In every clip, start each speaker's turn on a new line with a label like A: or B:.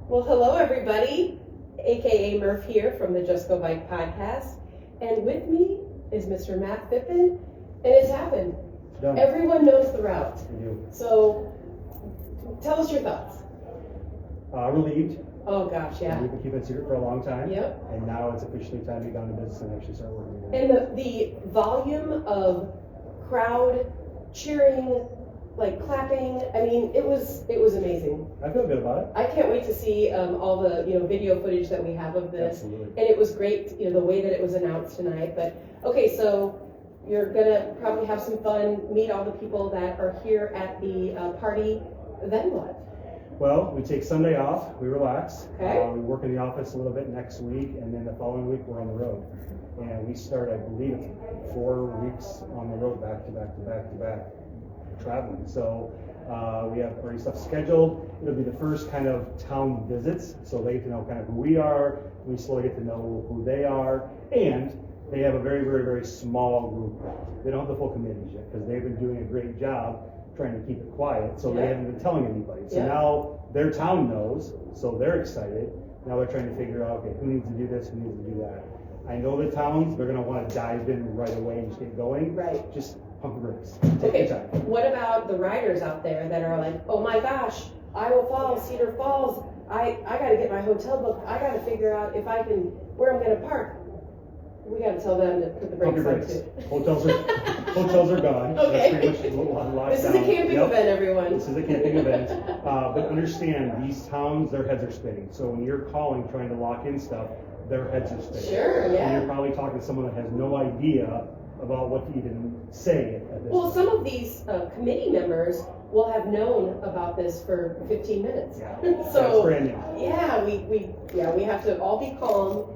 A: Well, hello everybody, aka Murph here from the JustGoBike Podcast, and with me is Mr. Matt Phippen, and it's happened.
B: Done.
A: Everyone knows the route.
B: I do.
A: So, tell us your thoughts.
B: Relieved.
A: Oh gosh, yeah.
B: We've been keeping it secret for a long time.
A: Yep.
B: And now it's officially time to get down to business and actually start working again.
A: And the volume of crowd cheering, like clapping, I mean, it was amazing.
B: I feel good about it.
A: I can't wait to see all the video footage that we have of this.
B: Absolutely.
A: And it was great, the way that it was announced tonight. But okay, so you're gonna probably have some fun, meet all the people that are here at the party. Then what?
B: Well, we take Sunday off, we relax.
A: Okay.
B: We work in the office a little bit next week, and then the following week we're on the road. And we start, I believe, it's 4 weeks on the road, back to back to back to back, traveling. So we have already stuff scheduled. It'll be the first kind of town visits, so they get to know kind of who we are. We slowly get to know who they are, and they have a very, very, very small group. They don't have the full committees yet because they've been doing a great job trying to keep it quiet, so they haven't been telling anybody. So now their town knows, so they're excited. Now they're trying to figure out, okay, who needs to do this, who needs to do that. I know the towns, they're gonna wanna dive in right away and just get going.
A: Right.
B: Just pump the brakes,
A: Okay,
B: take your time.
A: what about the riders out there that are like, oh my gosh, Iowa Falls, Cedar Falls, I gotta get my hotel booked, I gotta figure out where I'm gonna park. We gotta tell them to put the
B: Pump
A: brakes
B: your
A: on
B: brakes.
A: too.
B: Hotels are gone.
A: Okay.
B: That's pretty much locked
A: This is a
B: down.
A: camping
B: Yep.
A: event, everyone.
B: This is a camping event, but understand, these towns, their heads are spinning. So when you're calling, trying to lock in stuff, their heads are spinning.
A: Sure, yeah.
B: And you're probably talking to someone that has no idea about what to even say at this
A: Well,
B: point.
A: some of these committee members will have known about this for 15 minutes.
B: Yeah,
A: So,
B: that's brand new.
A: yeah, we have to all be calm.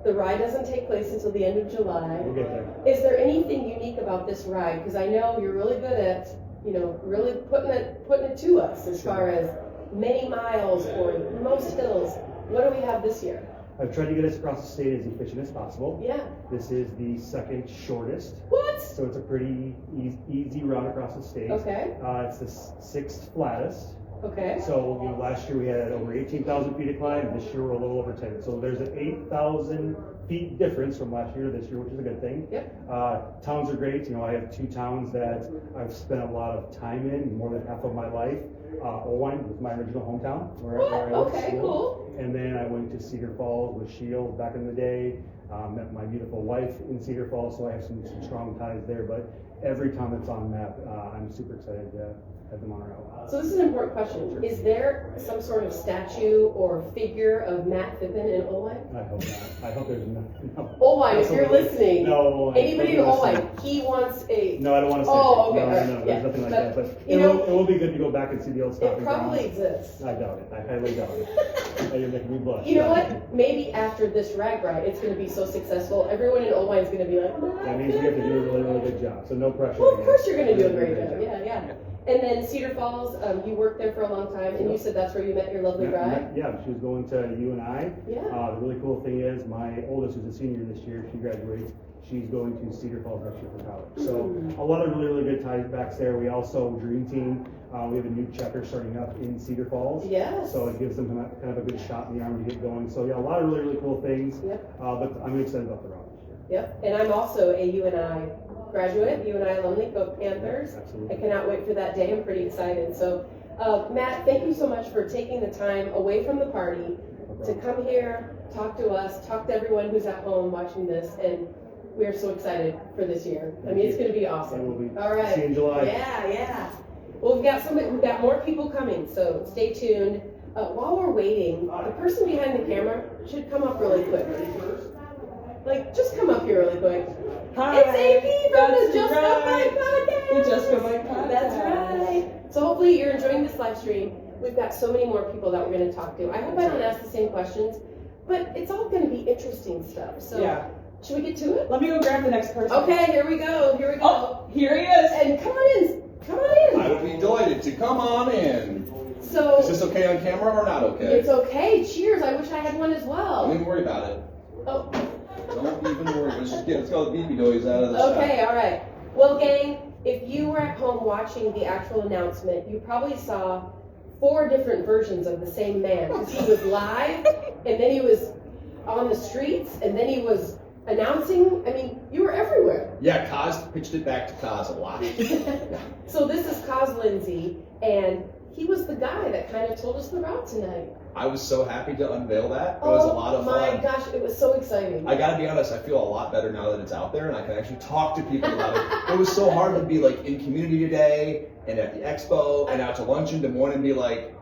A: The ride doesn't take place until the end of July.
B: We'll get there.
A: Is there anything unique about this ride? Because I know you're really good at, really putting it to us as far as many miles or most hills. What do we have this year?
B: I've tried to get us across the state as efficient as possible.
A: Yeah.
B: This is the second shortest.
A: What?
B: So it's a pretty easy run across the state.
A: Okay.
B: It's the sixth flattest.
A: Okay.
B: So, last year we had over 18,000 feet of climb, this year we're a little over 10. So there's an 8,000 feet difference from last year to this year, which is a good thing.
A: Yep.
B: Towns are great. I have 2 towns that I've spent a lot of time in, more than half of my life. Owine was my original hometown, where I went to school.
A: Cool.
B: And then I went to Cedar Falls with Shield back in the day. Met my beautiful wife in Cedar Falls, so I have some strong ties there. But every time it's on map, I'm super excited to have them on our route.
A: So this is an important question. Is there some sort of statue or figure of Matt Phippen in Owine?
B: I hope not. I hope there's no.
A: Owine, if you're listening.
B: No.
A: Anybody in Owine, he wants a.
B: No, I don't want to say.
A: Oh, okay,
B: No,
A: all right,
B: there's
A: yeah.
B: nothing like
A: But,
B: that. But
A: you know,
B: it will be good to go back and see the old
A: It
B: stomping
A: probably
B: grounds.
A: exists.
B: I doubt it. I highly doubt it. You're making me blush.
A: You know what? Maybe after this RAGBRAI, it's going to be so successful, everyone in Owine is going to be like,
B: That means we have to do a really, really good job. So no pressure.
A: well, of course you're going to do a great job. Yeah. And then Cedar Falls, you worked there for a long time, and you said that's where you met your lovely bride?
B: Yeah, she was going to UNI.
A: Yeah.
B: The really cool thing is my oldest, who's a senior this year, she graduates. She's going to Cedar Falls next year for college. So a lot of really, really good ties backs there. We also, Dream Team, we have a new chapter starting up in Cedar Falls.
A: Yes.
B: So it gives them kind of a good shot in the arm to get going. So yeah, a lot of really, really cool things.
A: Yep.
B: But I'm excited about the route this year.
A: Yep. And I'm also a UNI graduate, UNI alumni, go Panthers.
B: Absolutely.
A: I cannot wait for that day. I'm pretty excited. So, Matt, thank you so much for taking the time away from the party to come here, talk to us, talk to everyone who's at home watching this, and we're so excited for this year. I mean, it's going to be awesome.
B: It will be.
A: All right.
B: See you in July.
A: Yeah. Well, we've got more people coming, so stay tuned. While we're waiting, the person behind the camera should come up really quick. Just come up here really quick.
C: Hi.
A: It's AP from the
C: Right.
A: JustGoBike Podcast.
C: The JustGoBike Podcast.
A: That's right. So hopefully you're enjoying this live stream. We've got so many more people that we're going to talk to. I hope I don't ask the same questions, but it's all going to be interesting stuff. So
C: Yeah.
A: should we get to it?
C: Let me go grab the next person.
A: Okay, here we go.
C: Oh, here he is.
A: And come on in.
D: I would be delighted to come on in.
A: So
D: Is this okay on camera or not okay?
A: it's okay. Cheers. I wish I had one as well.
D: Don't even worry about it.
A: Oh.
D: Don't even worry. Let's get all the BB doys out of the shop.
A: Okay, all right. Well, gang, if you were at home watching the actual announcement, you probably saw 4 different versions of the same man, because he was live, and then he was on the streets, and then he was announcing. I mean, you were everywhere.
E: Yeah, Kaz pitched it back to Kaz a lot.
A: So this is Kaz Lindsay, and he was the guy that kind of told us the route tonight.
E: I was so happy to unveil that. It was a lot of fun.
A: Oh my gosh, it was so exciting.
E: I gotta be honest, I feel a lot better now that it's out there and I can actually talk to people about it. It was so hard to be like in community today and at the expo and out to lunch in Des Moines and be like,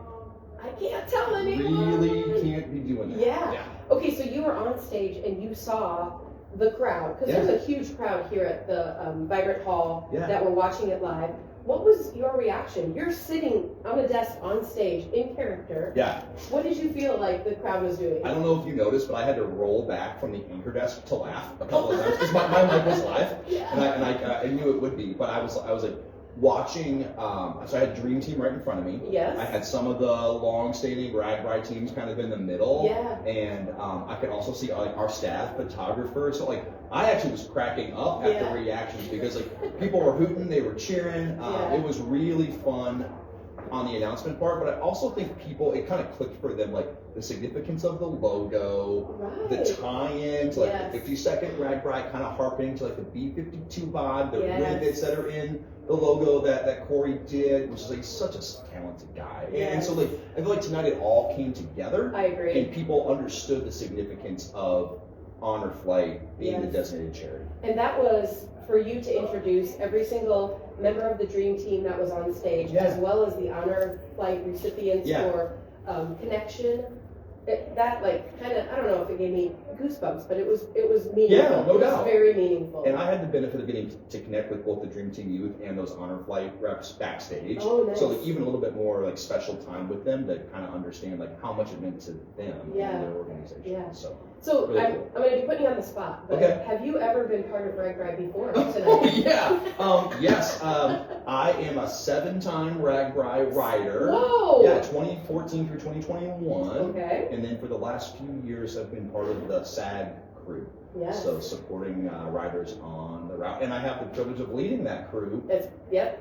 A: I can't tell anyone.
E: really can't be doing that.
A: Yeah. Okay, so you were on stage and you saw the crowd, because there's a huge crowd here at the Vibrant Hall that were watching it live. What was your reaction? You're sitting on a desk on stage in character.
E: Yeah.
A: What did you feel like the crowd was doing?
E: I don't know if you noticed, but I had to roll back from the anchor desk to laugh a couple of times because my mic was live, and I knew it would be, but I was like watching. So I had Dream Team right in front of me.
A: Yes.
E: I had some of the long-standing RAGBRAI teams kind of in the middle.
A: Yeah.
E: And I could also see like our staff photographer. So like I actually was cracking up at the reactions because like people were hooting, they were cheering. It was really fun on the announcement part, but I also think people, it kind of clicked for them, like the significance of the logo, the tie-in to like the 50-second RAGBRAI, kind of harkening to like the B-52 vibe, the rivets that are in the logo that Corey did, which is like such a talented guy. And so like, I feel like tonight it all came together.
A: I agree.
E: And people understood the significance of Honor Flight being the designated charity.
A: And that was for you to introduce every single member of the Dream Team that was on stage, as well as the Honor Flight recipients for Connection. That like kind of, I don't know if it gave me goosebumps, but it was meaningful.
E: Yeah, no
A: it
E: doubt.
A: was very meaningful.
E: And I had the benefit of getting to connect with both the Dream Team youth and those Honor Flight reps backstage.
A: Oh, nice.
E: So like even a little bit more like special time with them to kind of understand like how much it meant to them and their organization.
A: Yeah.
E: So really
A: I'm
E: cool.
A: going to be putting you on the spot, but have you ever been part of RAGBRAI before tonight?
E: Oh yeah. Yes. I am a 7-time RAGBRAI rider.
A: Whoa.
E: Yeah, 2014 through 2021.
A: Okay.
E: And then for the last few years, I've been part of the SAG crew.
A: Yes.
E: So supporting riders on the route, and I have the privilege of leading that crew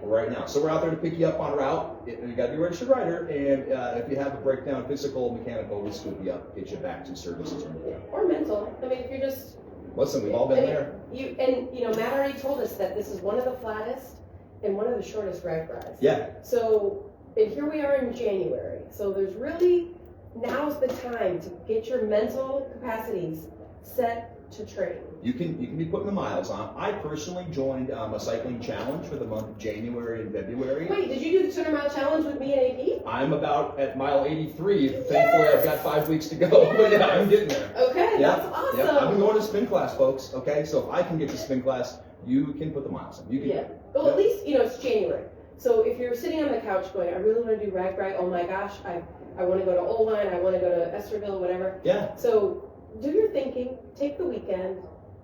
E: right now. So we're out there to pick you up on route. You got to be a registered rider, and if you have a breakdown, physical, mechanical, we scoop you up, get you back to services
A: or mental. I mean, if you're just
E: listen, we've all been there.
A: Matt already told us that this is one of the flattest and one of the shortest RAGBRAIs.
E: Yeah.
A: So, and here we are in January. So there's really now's the time to get your mental capacities set to train.
E: You can be putting the miles on. I personally joined a cycling challenge for the month of January and February.
A: Wait, did you do the 200-mile challenge with me and AP?
E: I'm about at mile 83. Thankfully, I've got 5 weeks to go. But yeah, I'm getting there.
A: Okay, that's awesome.
E: Yeah, I've been going to spin class, folks. Okay, so if I can get to spin class, you can put the miles in. You can.
A: Well, at least it's January. So if you're sitting on the couch going, I really want to do RAGBRAI. Oh my gosh, I want to go to Oline. I want to go to Esterville, whatever.
E: Yeah.
A: So do your thinking. Take the weekend.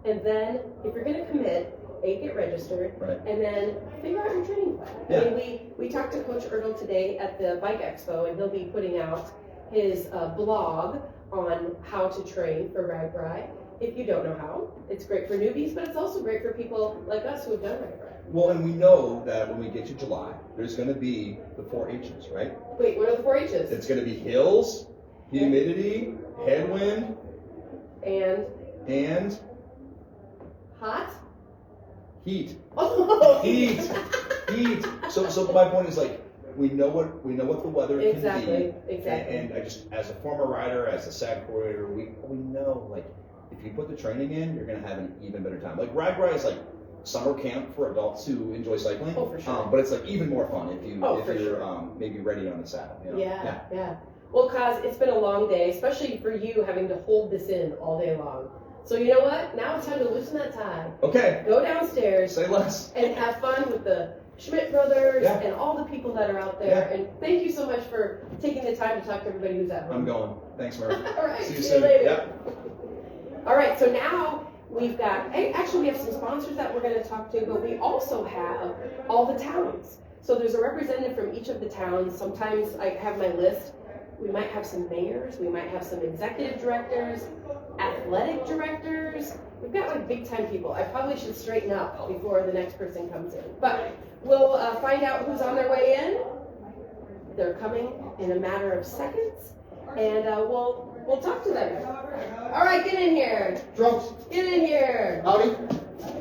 A: And then, if you're going to commit, get registered, and then figure out your training plan.
E: Yeah.
A: I mean, we talked to Coach Ertl today at the Bike Expo, and he'll be putting out his blog on how to train for RAGBRAI. If you don't know how, it's great for newbies, but it's also great for people like us who have done RAGBRAI.
E: Well, and we know that when we get to July, there's going to be the 4 H's, right?
A: Wait, what are the 4 H's?
E: It's going to be hills, humidity, headwind, and
A: hot?
E: Heat.
A: Oh,
E: heat. So my point is like we know what the weather can be.
A: Exactly.
E: And I just, as a former rider, as a SAG coordinator, we know like if you put the training in, you're gonna have an even better time. Like RAGBRAI is like summer camp for adults who enjoy cycling.
A: Oh, for sure.
E: But it's like even more fun if you're
A: sure.
E: Maybe ready on the saddle. You know?
A: Yeah. Well, Kaz, it's been a long day, especially for you having to hold this in all day long. So you know what? Now it's time to loosen that tie.
E: Okay.
A: Go downstairs.
E: Say less.
A: And have fun with the Schmidt brothers and all the people that are out there. And thank you so much for taking the time to talk to everybody who's at home.
E: I'm going. Thanks, Murph.
A: All right.
E: See you
A: soon. Later.
E: Yep.
A: All right. So now we've got, actually we have some sponsors that we're going to talk to, but we also have all the towns. So there's a representative from each of the towns. Sometimes I have my list. We might have some mayors. We might have some executive directors, athletic directors. We've got like big time people. I probably should straighten up before the next person comes in. But we'll find out who's on their way in They're coming in a matter of seconds, and we'll talk to them. All right, get in here.
F: Drunks,
A: Get in here.
F: howdy.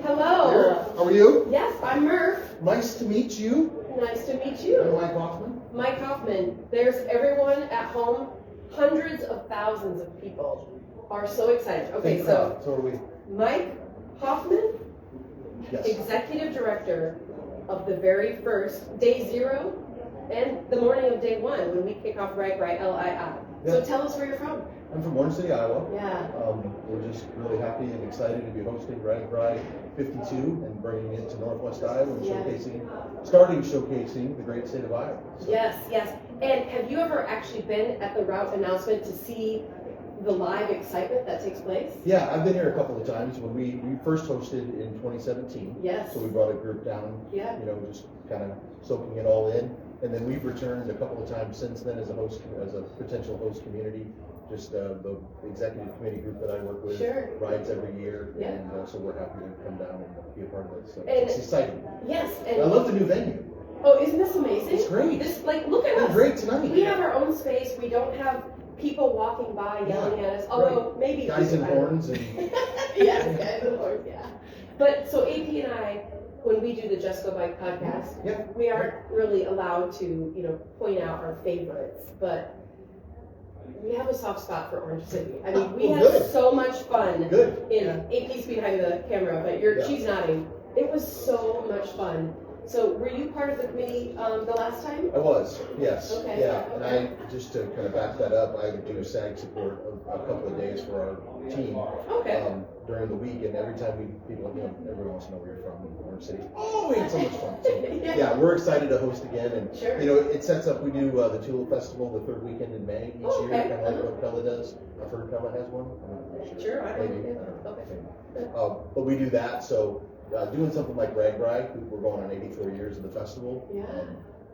A: Hello.
F: How are you?
A: Yes, I'm Murph.
F: Nice to meet you.
A: Nice to meet
F: I'm
A: you.
F: Mike Hoffman.
A: Mike Hoffman. There's everyone at home. Hundreds of thousands of people are so excited. Okay,
F: Big
A: so
F: crowd. So are we.
A: Mike Hoffman,
F: Yes.
A: executive director of the very first day 0 and the morning of day 1 when we kick off RAGBRAI LII. So
F: Yeah.
A: tell us where you're from.
F: I'm from Orange City, Iowa.
A: Yeah.
F: We're just really happy and excited to be hosting RAGBRAI 52 and bringing it to Northwest Iowa and
A: Yeah.
F: starting showcasing the great state of Iowa. So,
A: Yes, yes. And have you ever actually been at the route announcement to see the live excitement that takes place?
F: Yeah, I've been here a couple of times when we first hosted in 2017.
A: Yes.
F: So we brought a group down,
A: Yeah.
F: just kind of soaking it all in. And then we've returned a couple of times since then as a potential host community. Just the executive committee group that I work with
A: Sure.
F: rides every year,
A: Yeah.
F: and so we're happy to come down and be a part of it. So
A: And-
F: it's exciting.
A: Yes.
F: I
A: And
F: love the new venue.
A: oh, isn't this amazing?
F: It's great.
A: This, look at
F: It's
A: us.
F: great tonight.
A: We have our own space. We don't have people walking by yelling at us. Although maybe
F: Guys in horns and
A: yes, guys in horns. Yeah. But so AP and I, when we do the JustGoBike podcast,
F: yeah.
A: we aren't really allowed to, point out our favorites, but we have a soft spot for Orange City. I mean, we
F: Oh,
A: had
F: good.
A: so much fun.
F: Good.
A: AP's behind the camera, but
F: Yeah.
A: she's nodding. It was so much fun. So were you part of the committee the last time?
F: I was, yes.
A: Okay.
F: Yeah, and I, just to kind of back that up, I do SAG support a couple of days for our team.
A: Okay.
F: During the week, and every time people, everyone wants to know where you're from in Orange City. Oh, we had so much fun. So, yeah, we're excited to host again, and
A: Sure.
F: it sets up. We do the Tulip Festival the third weekend in May each
A: Oh,
F: year,
A: okay.
F: kind of like what Pella does. I've heard Pella has one. I'm not really
A: Sure, I don't
F: Maybe.
A: know.
F: I don't know.
A: Okay.
F: But we do that. So doing something like RAGBRAI, we're going on 84 years of the festival.
A: Yeah.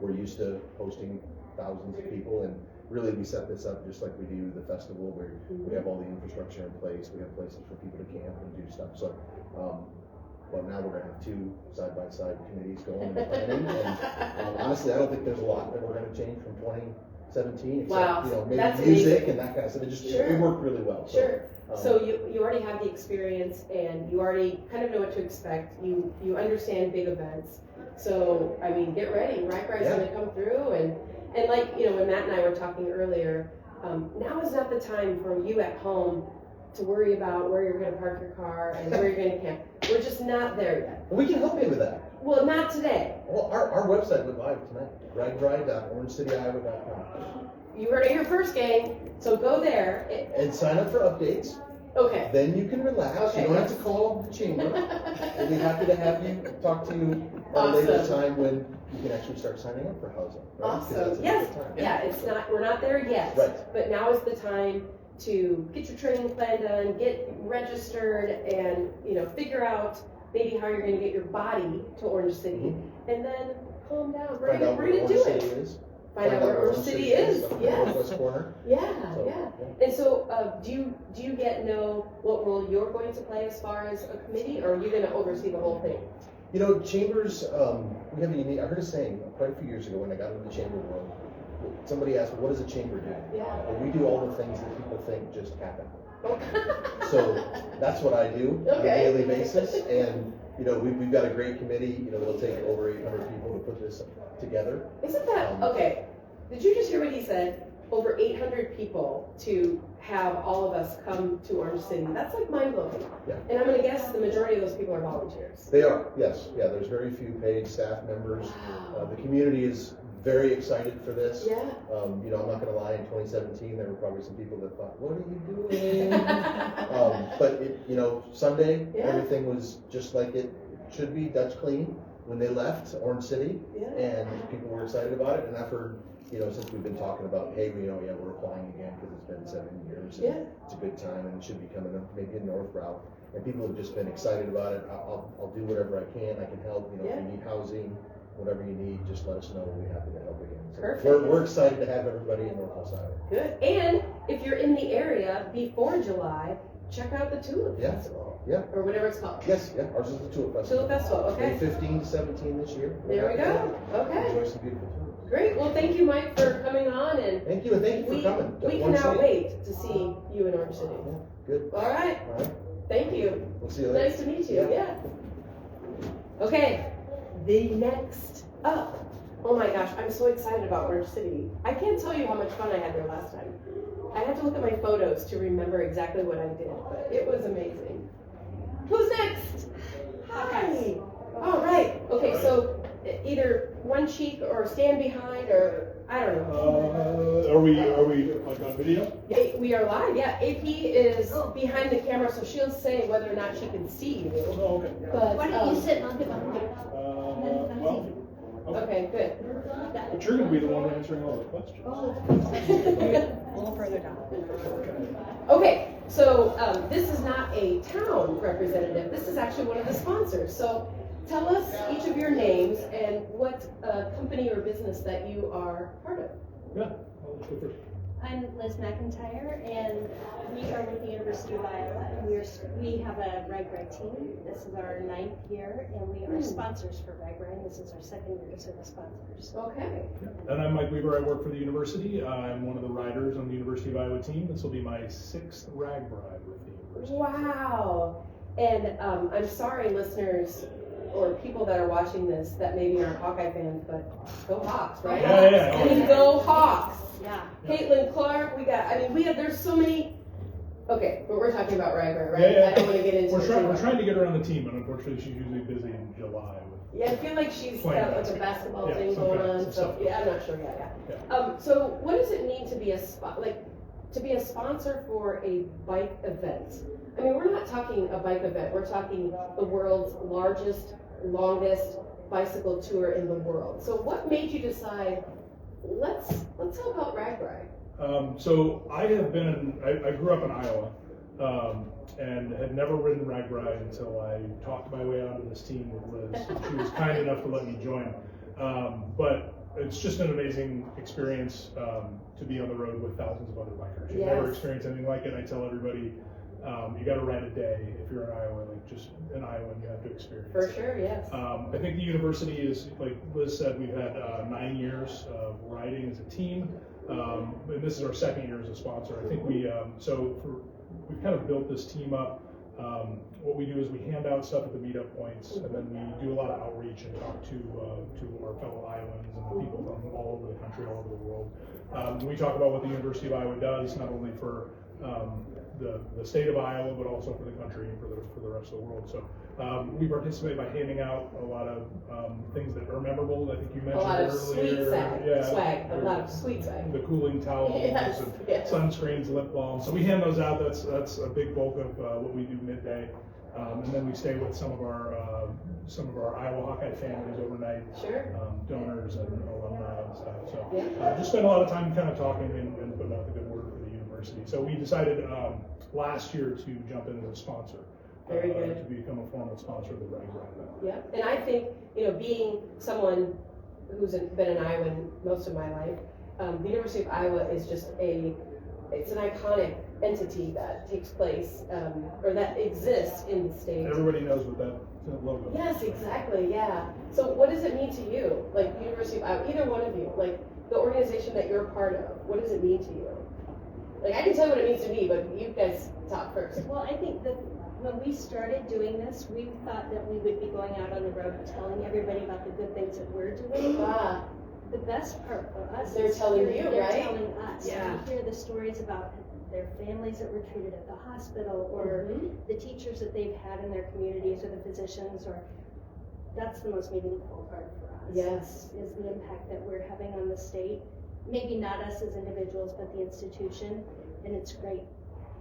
F: We're used to hosting thousands of people, and really we set this up just like we do the festival, where we have all the infrastructure in place. We have places for people to camp and do stuff. So, but now we're gonna have 2 side-by-side committees going and planning. And honestly, I don't think there's a lot that we're gonna change from 2017, except
A: Wow,
F: maybe
A: that's
F: music
A: amazing.
F: and that kind of stuff. It just
A: Sure.
F: it worked really well.
A: Sure.
F: So,
A: So you already have the experience and you already kind of know what to expect. You understand big events. So I mean, get ready. RAGBRAI's
F: Yeah.
A: going to come through and like when Matt and I were talking earlier, now is not the time for you at home to worry about where you're going to park your car and where you're going to camp. We're just not there yet.
F: we can help you with that.
A: Well, not today.
F: Well, our website went live tonight. RAGBRAI.orangecityiowa.com.
A: You heard it here first, gang. So go there.
F: And sign up for updates.
A: Okay.
F: Then you can relax.
A: Okay,
F: You don't have
A: yes.
F: to call the chamber. We'll be happy to have you talk to you at a later
A: Awesome.
F: time when you can actually start signing up for housing. Right? 'Cause that's
A: Awesome.
F: a
A: Yes.
F: good time.
A: Yeah, it's not, we're not there yet.
F: Right.
A: But now is the time to get your training plan done, get registered, and, figure out maybe how you're gonna get your body to Orange City, and then calm down. We're
F: Find
A: gonna
F: out where
A: do
F: Orange
A: it.
F: City is.
A: Find out where Orange City is,
F: up in the
A: yes.
F: northwest corner.
A: Yeah,
F: So,
A: yeah. And so, do you know what role you're going to play as far as a committee, or are you gonna oversee the whole thing?
F: Chambers, we have a unique, I heard a saying quite a few years ago when I got into the chamber world. Somebody asked, what does a chamber do?
A: Yeah.
F: Well, we do all the things that people think just happen. So that's what I do on a
A: Okay.
F: daily basis. And, we've got a great committee, that'll take over 800 people to put this together.
A: Isn't that, okay, did you just hear what he said? Over 800 people to have all of us come to Orange City. That's like mind-blowing.
F: Yeah.
A: And I'm gonna guess the majority of those people are volunteers.
F: They are, yes. Yeah, there's very few paid staff members.
A: Wow.
F: The community is very excited for this.
A: Yeah.
F: I'm not gonna lie, in 2017, there were probably some people that thought, what are you doing? But Sunday,
A: Yeah.
F: everything was just like it should be, Dutch clean, when they left Orange City.
A: Yeah.
F: And people were excited about it, and I've heard, since we've been talking about, hey, we're applying again, because it's been 7 years. and
A: Yeah.
F: It's a good time, and it should be coming up, maybe a north route. And people have just been excited about it. I'll do whatever I can help, if
A: Yeah.
F: you need housing, whatever you need, just let us know, we'll be happy to help again. So
A: Perfect.
F: We're excited to have everybody in Northwest Iowa.
A: Good. And if you're in the area before July, check out the Tulip
F: Yeah.
A: Festival.
F: Yeah.
A: Or whatever it's called.
F: Yes, yeah, ours is the Tulip Festival.
A: Tulip Festival,
F: May
A: okay.
F: 15 to 17 this year.
A: There we go. Okay.
F: Enjoy some beautiful tulips.
A: Great, well, thank you, Mike, for coming on, and
F: Thank you, and thank you for coming.
A: we
F: Wanna
A: cannot
F: see it?
A: wait to see you in Orange City.
F: Yeah, good.
A: All right,
F: All right,
A: thank you.
F: we'll see you later.
A: Nice to meet you, yeah. Okay, the next up. Oh my gosh, I'm so excited about Orange City. I can't tell you how much fun I had there last time. I had to look at my photos to remember exactly what I did, but it was amazing. Who's next? Hi. All right. Okay, so either one cheek or stand behind, or I don't know.
G: Are we like on video?
A: We are live. Yeah, AP is behind the camera, so she'll say whether or not she can see you.
G: Oh, okay.
A: But
H: Why don't you sit and I'll get behind you?
G: Well,
A: okay, good.
G: but you're gonna be the one answering all the questions.
C: A little further down.
A: Okay, so this is not a town representative. This is actually one of the sponsors. So tell us each of your names and what company or business that you are part of.
G: Yeah, I'll go first.
H: I'm Liz McIntyre, and we are with the University of Iowa. We have a RAGBRAI team. This is our 9th year, and we are sponsors for RAGBRAI. This is our 2nd year to serve as sponsors.
A: Okay.
G: And I'm Mike Weaver. I work for the university. I'm one of the riders on the University of Iowa team. This will be my 6th RAGBRAI with the university.
A: Wow. And I'm sorry, listeners, or people that are watching this that maybe aren't Hawkeye fans, but go Hawks, right?
G: Yeah.
A: I mean, go Hawks.
H: Yeah.
A: Caitlin Clark, there's so many. Okay, but we're talking about RAGBRAI, right?
G: Yeah.
A: I don't want to get into
G: We're
A: it.
G: trying to get her on the team, but unfortunately she's usually busy in July.
A: Yeah, I feel like she's got like a basketball
G: Yeah,
A: thing
G: some
A: going
G: kind of
A: on. So
G: stuff.
A: yeah, I'm not sure yet. Yeah. So what does it mean to be a sponsor for a bike event? I mean, we're not talking a bike event. We're talking the world's largest, longest bicycle tour in the world. So what made you decide? Let's help out RAGBRAI.
G: So I grew up in Iowa, and had never ridden RAGBRAI until I talked my way onto this team with Liz. She was kind enough to let me join. But it's just an amazing experience to be on the road with thousands of other bikers. You've never experienced anything like it. I tell everybody, you got to ride a day if you're in Iowa, like just an Iowan, you have to experience.
A: For sure, yes.
G: I think the university is, like Liz said, we've had 9 years of riding as a team, and this is our 2nd year as a sponsor. I think we've kind of built this team up. What we do is we hand out stuff at the meetup points, and then we do a lot of outreach and talk to our fellow Iowans and the people from all over the country, all over the world. We talk about what the University of Iowa does, not only for the state of Iowa, but also for the country and for the rest of the world. So we participate by handing out a lot of things that are memorable. I think you mentioned
A: A lot of
G: earlier.
A: sweet swag. A lot of sweet swag.
G: The cooling towels and sunscreens, lip balms. So we hand those out. That's a big bulk of what we do midday. And then we stay with some of our Iowa Hawkeye families overnight, donors and alumni and stuff. So just spend a lot of time kind of talking and putting out the good word for the university. So we decided last year to jump in as a sponsor.
A: Very good.
G: To become a formal sponsor of the RAGBRAI.
A: Yeah, and I think, being someone who's been an Iowan most of my life, the University of Iowa is just it's an iconic entity that takes place, or that exists in the state.
G: Everybody knows what that logo is.
A: Yes, exactly, yeah. So what does it mean to you, like University of Iowa, either one of you, like the organization that you're a part of, what does it mean to you? Like, I can tell you what it means to me, but you guys talk first.
H: Well, I think that when we started doing this, we thought that we would be going out on the road telling everybody about the good things that we're doing. The best part for us is
A: telling
H: they're
A: right?
H: telling us.
A: Yeah.
H: We hear the stories about their families that were treated at the hospital, or the teachers that they've had in their communities, or the physicians, or that's the most meaningful part for us.
A: Yes.
H: Is the impact that we're having on the state. Maybe not us as individuals, but the institution, and it's great.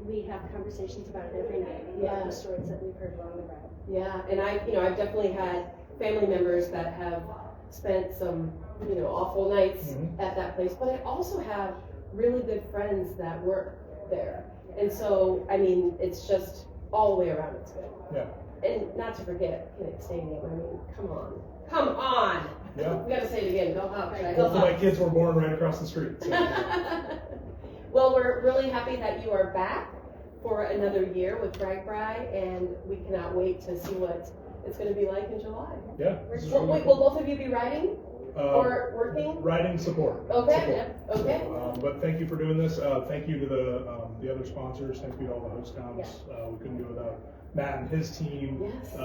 H: We have conversations about it every night, about the stories that we've heard along the road.
A: Yeah, and I've definitely had family members that have spent some, awful nights at that place, but I also have really good friends that work there. And so, I mean, it's just all the way around, it's good.
G: Yeah.
A: And not to forget Kinnick Stadium, I mean, come on!
G: Yeah.
A: We gotta say it again, go Hawks, right?
G: Both of my kids were born right across the street. So.
A: Well, we're really happy that you are back for another year with RAGBRAI, and we cannot wait to see what it's going to be like in July.
G: Yeah.
A: Will both of you be riding? Or working?
G: Riding support.
A: Okay, okay.
G: But thank you for doing this. Thank you to the other sponsors. Thank you to all the host comps.
A: Yeah.
G: We couldn't do it without Matt and his team.
A: Yes.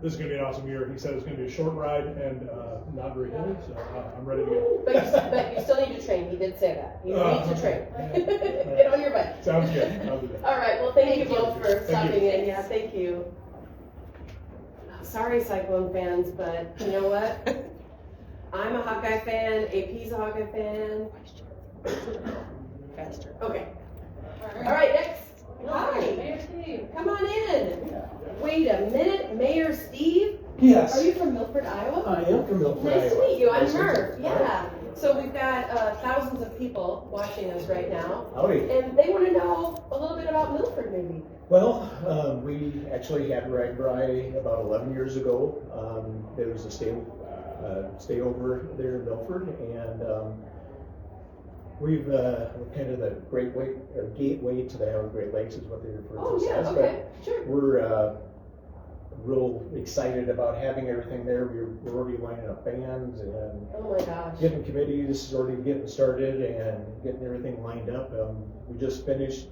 G: This is going to be an awesome year. He said it's going to be a short ride and not very hilly, so I'm ready to go.
A: But you still need to train. He did say that. You need to train.
G: Yeah.
A: Get on your bike.
G: Sounds good. I'll do that.
A: All right. Well, thank you both for
G: Thank
A: stopping
G: you.
A: in. Yeah, thank you. Sorry, Cyclone fans, but you know what? I'm a Hawkeye fan. AP's a Hawkeye fan.
C: Faster.
A: Okay. All right, next. Hi. Come on in. Wait a minute, Mayor Steve?
I: Yes.
A: Are you from Milford, Iowa?
I: I am from Milford,
A: Nice to
I: Iowa.
A: meet you. I'm
I: Nice to meet
A: Murph.
I: you.
A: Yeah. So we've got thousands of people watching us right now.
I: Howdy.
A: And they want to know a little bit about Milford, maybe.
I: Well, we actually had RAGBRAI about 11 years ago. There was a stay over there in Milford, and we're kind of the gateway to the Great Lakes is what they refer to us as.
A: Okay, sure.
I: We're real excited about having everything there. We're already lining up bands and
A: Oh my gosh.
I: getting committees already getting started and getting everything lined up. We just finished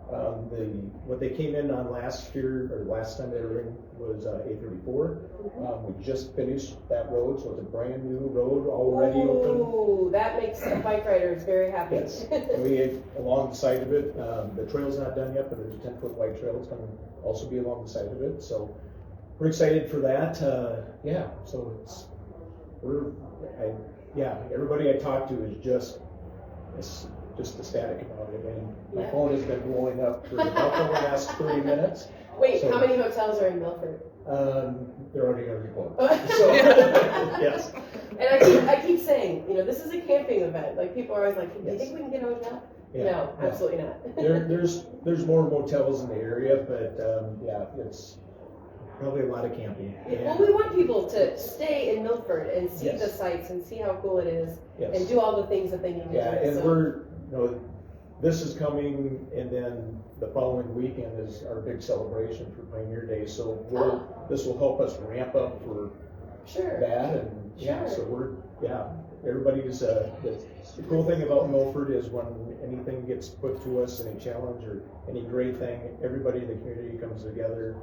I: what they came in on last year, or last time they were in, was A34. We just finished that road, so it's a brand new road already open.
A: Ooh, that makes the bike riders very happy.
I: Yes, and we along the side of it, the trail's not done yet, but there's a 10-foot wide trail that's going to also be along the side of it. So we're excited for that. Yeah, so everybody I talk to is just ecstatic about it, and my
A: Yeah.
I: phone has been blowing up for about the last 30 minutes.
A: Wait,
I: So-
A: how many hotels are in Milford?
I: They're already going to be booked. So, yes.
A: And I keep saying, this is a camping event. Like, people are always like, do you
I: Yes.
A: think we can get a hotel?
I: Yeah,
A: No,
I: yeah.
A: absolutely not.
I: There's more motels in the area, but yeah, it's probably a lot of camping.
A: Well, we want people to stay in Milford and see
I: Yes.
A: the sights and see how cool it is
I: Yes.
A: and do all the things that they need to
I: Yeah,
A: do.
I: and
A: So-
I: this is coming, and then the following weekend is our big celebration for Pioneer Day. So this will help us ramp up for
A: Sure.
I: that, and yeah,
A: Sure.
I: so everybody's, the cool thing about Milford is when anything gets put to us, any challenge or any great thing, everybody in the community comes together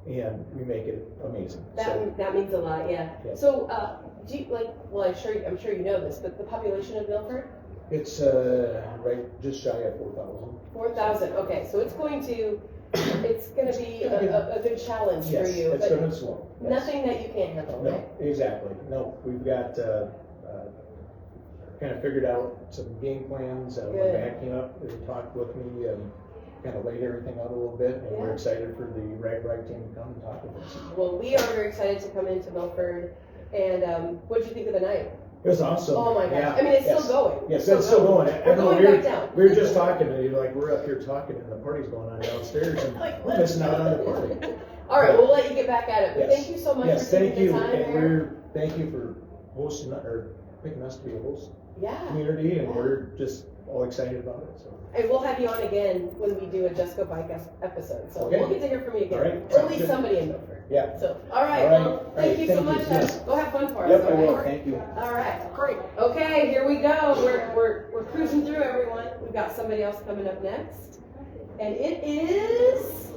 I: and we make it amazing.
A: That means a lot, yeah.
I: Yeah.
A: So, do you, I'm sure you know this, but the population of Milford?
I: It's right just shy of 4,000.
A: 4,000, okay, so it's going to be a good challenge for
I: Yes,
A: you.
I: it's
A: but
I: going to slow. Yes.
A: Nothing that you can't handle,
I: No,
A: right?
I: exactly. No, we've got kind of figured out some game plans. When
A: Good.
I: Matt came up and talked with me and kind of laid everything out a little bit, and we're
A: Yeah.
I: excited for the RAGBRAI team to come and talk with us.
A: Well, we are very excited to come into Milford, and what did you think of the night?
I: It was awesome.
A: Oh my gosh,
I: Yeah,
A: I mean, it's
I: yes.
A: still going.
I: Yes, it's still going.
A: We're going back down.
I: We were just talking, and you're like, we're up here talking, and the party's going on downstairs, and
A: Like,
I: we're missing out on the party.
A: All right, we'll let you get back at it, but
I: Yes.
A: thank you so much
I: Yes,
A: for
I: thank
A: taking
I: you,
A: the time
I: and
A: there.
I: thank you for hosting, or picking us to be a host
A: Yeah,
I: community, and
A: Yeah.
I: we're just all excited about it, so.
A: and we'll have you on again when we do a JustGoBike episode, so
I: Okay.
A: we'll get to hear from you again.
I: All right,
A: Or at
I: sounds
A: least
I: good.
A: somebody in Milford.
I: Yeah.
A: So, all right,
I: All right.
A: well,
I: All
A: thank
I: right,
A: you so
I: thank you.
A: much.
I: Yes.
A: Go have fun for us,
I: Yep,
A: all
I: I will,
A: right?
I: thank you.
A: All right, great. Okay, here we go. We're cruising through, everyone. We've got somebody else coming up next, and it is.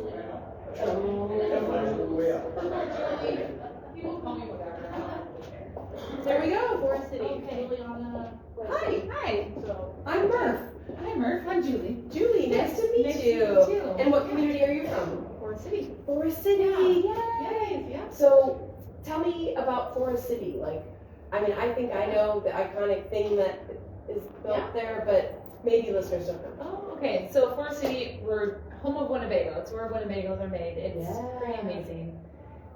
A: There we go, Forest City. Hi.
J: Hi.
A: I'm Murph.
J: Hi, Murph. I'm Julie.
A: Julie, nice to meet
J: Nice to
A: you.
J: meet you.
A: And what community are you from?
J: Forest City.
A: Forest City.
J: Yay. Yeah.
A: So, tell me about Forest City. I think I know the iconic thing that is built there, but maybe listeners don't know.
J: Oh, okay. So Forest City, we're home of Winnebago. It's where Winnebagos are made. It's pretty amazing.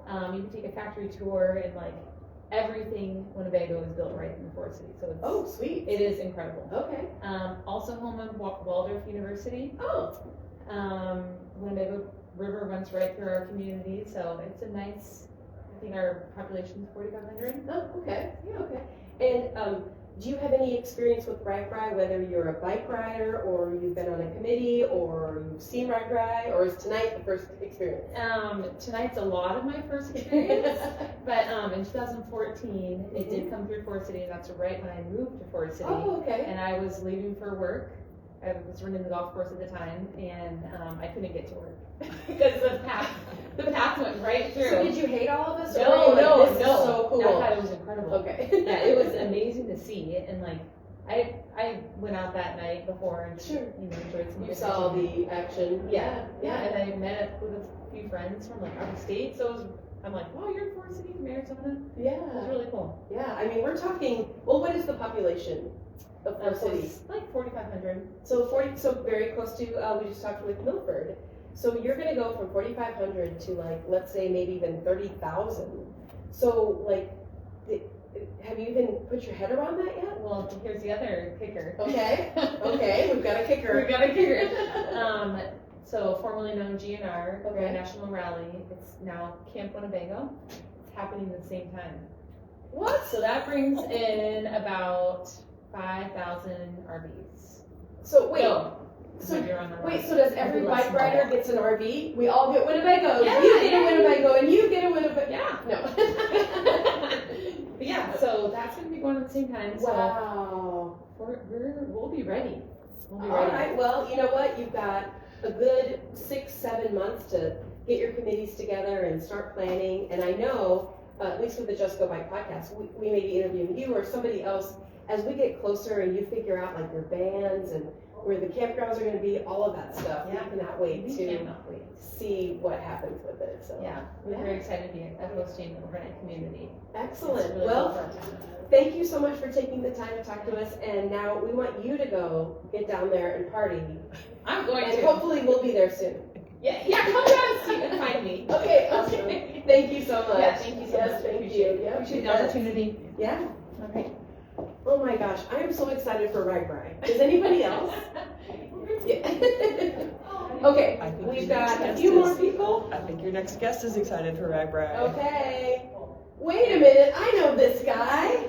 J: You can take a factory tour and everything Winnebago is built right in Forest City. So it's,
A: Oh, sweet.
J: it is incredible.
A: Okay.
J: Also home of Waldorf University.
A: Oh,
J: Winnebago River runs right through our community, so it's a nice. I think our population is 4,500.
A: oh, okay. Yeah, okay. And do you have any experience with RAGBRAI, whether you're a bike rider or you've been on a committee or you've seen RAGBRAI, or is tonight the first experience?
J: Tonight's a lot of my first experience, but in 2014, it did come through Ford City, and that's right when I moved to Ford City.
A: Oh, okay.
J: And I was leaving for work. I was running the golf course at the time, and I couldn't get to work because the path went right through.
A: So did you hate all of us? Or
J: No,
A: were you
J: no,
A: like, this
J: no.
A: is so cool.
J: I thought it was incredible.
A: Okay.
J: Yeah, it was amazing to see, and like I went out that night before and
A: Sure.
J: enjoyed some.
A: You saw the action.
J: Yeah, and I met up with a few friends from like out of state, so I'm like, wow, you're in Ford City from Arizona.
A: Yeah.
J: It was really cool.
A: Yeah, I mean, we're talking, well, what is the population of Ford
J: So
A: City?
J: it's like 4,500.
A: So very close to, we just talked with Milford. So you're gonna go from 4,500 to like, let's say maybe even 30,000. So like, have you even put your head around that yet?
J: Well, here's the other kicker.
A: Okay, okay, we've got a kicker.
J: We've got a kicker. So formerly known GNR,
A: Okay.
J: Grand National Rally, it's now Camp Winnebago. It's happening at the same time.
A: What?
J: So that brings in about 5,000 RVs.
A: So wait,
J: So you're on the
A: wait,
J: right.
A: so does every
J: Maybe less
A: bike
J: than
A: rider
J: that.
A: gets an RV? We all get Winnebago.
J: Yeah,
A: You get
J: yeah.
A: a Winnebago and you get a Winnebago.
J: Yeah.
A: No.
J: But yeah, so that's going to be going at the same time. So
A: Wow.
J: we'll be ready. We'll be
A: All
J: ready.
A: right, well, you know what? You've got a good 6-7 months to get your committees together and start planning. And I know, at least with the JustGoBike Podcast, we may be interviewing you or somebody else as we get closer and you figure out like your bands and where the campgrounds are going to be, all of that stuff.
J: Yeah.
A: We cannot wait
J: We
A: to
J: cannot wait.
A: see what happens with it. So
J: Yeah, we're very excited to be hosting an overnight community.
A: excellent.
J: It's really
A: Well,
J: cool for our town.
A: thank you so much for taking the time to talk to us. And now we want you to go get down there and party.
J: I'm going
A: And
J: to.
A: hopefully we'll be there soon.
J: Yeah, come down and see and find me.
A: Okay, awesome. Thank you so much.
J: Yeah, thank you so
A: Yes,
J: much.
A: thank
J: Appreciate
A: you. Yeah,
J: Appreciate the opportunity.
A: Yeah.
J: Okay.
A: Oh my gosh, I am so excited for RAGBRAI. Is anybody else? Yeah. Okay,
C: I think
A: we've
C: your
A: got
C: next
A: a
C: guest
A: few more
C: is-
A: people.
C: I think your next guest is excited for RAGBRAI.
A: Okay. Wait a minute, I know this guy.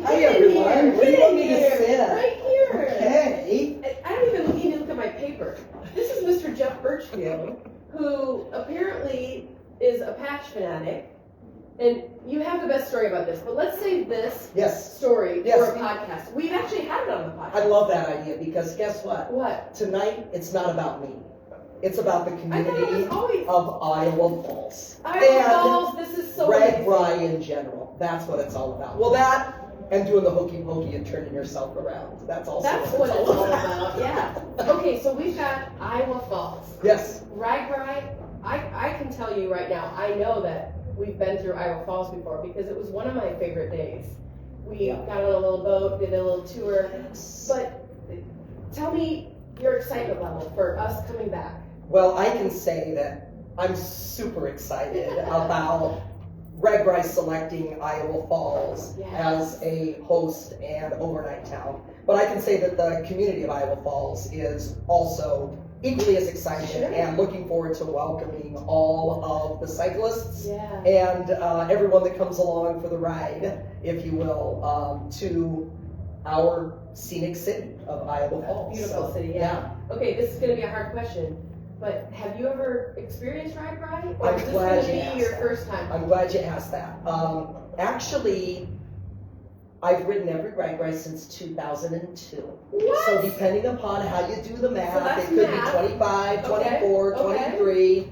K: Hi,
A: Get in
K: everyone.
A: here,
K: Where do you
A: get
K: want
A: in
K: me to
A: here,
K: sit?
A: Right here.
K: Okay.
A: I don't even need to look at my paper. This is Mr. Jeff Birchfield, who apparently is a patch fanatic. And you have the best story about this, but let's save this
K: Yes,
A: story
K: Yes.
A: for a podcast. We've actually had it on the podcast.
K: I love that idea because guess what?
A: What?
K: Tonight, it's not about me. It's about the
A: I thought it
K: community
A: was always
K: of Iowa Falls.
A: Iowa Falls. This is so amazing.
K: RAGBRAI in general. That's what it's all about. Well, that and doing the hokey pokey and turning yourself around. That's also
A: That's what it's all about. Yeah. Okay, so we've got Iowa Falls.
K: Yes.
A: RAGBRAI. I can tell you right now. I know that we've been through Iowa Falls before because it was one of my favorite days. We got on a little boat, did a little tour. But tell me your excitement level for us coming back.
K: Well, I can say that I'm super excited about RAGBRAI selecting Iowa Falls
A: Yes.
K: as a host and overnight town. But I can say that the community of Iowa Falls is also equally as excited
A: Sure.
K: and looking forward to welcoming all of the cyclists
A: Yeah.
K: and everyone that comes along for the ride, if you will, to our scenic city of Iowa Falls.
A: Beautiful
K: So,
A: city, yeah. Okay, this is going to be a hard question, but have you ever experienced RAGBRAI? Or
K: I'm
A: is this
K: glad
A: going to
K: you
A: be
K: asked
A: your
K: that.
A: first time?
K: I'm glad you asked that. Actually, I've ridden every RAGBRAI since 2002.
A: What?
K: So depending upon how you do the math,
A: that's
K: it could
A: math.
K: be 25,
A: Okay,
K: 24,
A: okay.
K: 23,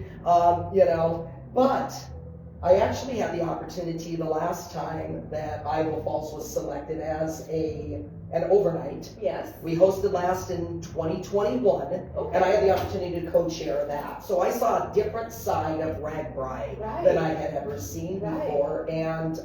K: but I actually had the opportunity the last time that Iowa Falls was selected as an overnight.
A: Yes.
K: We hosted last in 2021,
A: Okay.
K: and I had the opportunity to co-chair that. So I saw a different side of RAGBRAI
A: Right.
K: than I had ever seen
A: Right.
K: before, and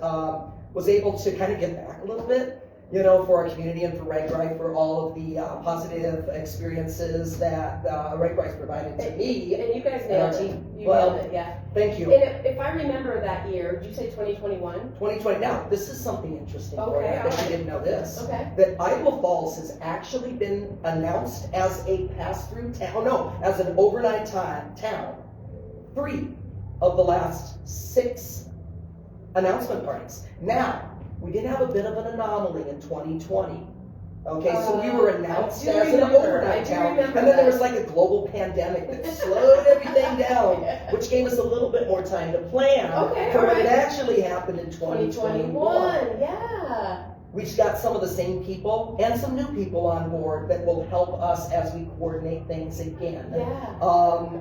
K: was able to kind of give back a little bit, for our community and for RAGBRAI for all of the positive experiences that RAGBRAI's provided to me.
A: And you guys
K: and our
A: nailed it.
K: team.
A: You
K: Well,
A: nailed it, yeah.
K: Thank you.
A: And if I remember that year, did you say 2021?
K: 2020. Now, this is something interesting for you.
A: Okay,
K: I bet
A: alright.
K: you didn't know this.
A: Okay.
K: That Iowa Falls has actually been announced as a pass-through town. No, as an overnight town. 3 of the last 6 announcement parties. Now, we did have a bit of an anomaly in 2020. Okay, so we were announced
A: I do
K: as an
A: remember.
K: overnight
A: I do
K: town,
A: remember
K: and then there
A: that.
K: was like a global pandemic that slowed everything down, which gave us a little bit more time to plan
A: Okay,
K: for what
A: alright.
K: actually happened in 2021.
A: 2021, yeah.
K: We've got some of the same people and some new people on board that will help us as we coordinate things again.
A: Yeah.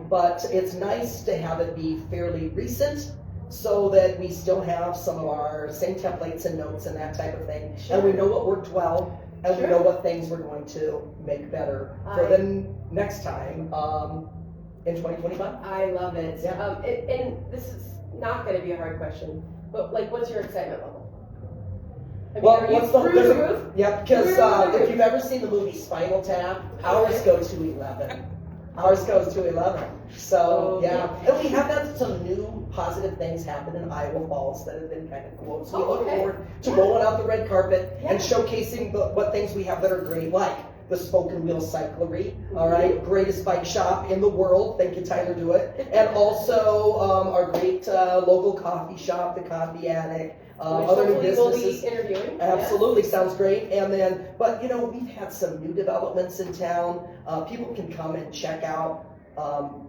K: But it's nice to have it be fairly recent so that we still have some of our same templates and notes and that type of thing.
A: Sure.
K: And we know what worked well, and
A: Sure.
K: we know what things we're going to make better for the next time in 2025.
A: I love it.
K: Yeah.
A: And this is not going to be a hard question, but like, what's your excitement level? I mean,
K: Well,
A: are you
K: what's the
A: through the roof?
K: Yeah, because
A: Through the roof.
K: if you've ever seen the movie Spinal Tap, ours go to 11. Ours goes to 11. So, yeah. And we have had some new positive things happen in Iowa Falls that have been kind of cool. So we look forward to rolling out the red carpet and showcasing what things we have that are great, like the Spoken Wheel Cyclery, all right, greatest bike shop in the world. Thank you, Tyler DeWitt. And also our great local coffee shop, the Coffee Attic. Other new businesses.
A: We'll be interviewing.
K: Absolutely, sounds great. And then, but you know, we've had some new developments in town. People can come and check out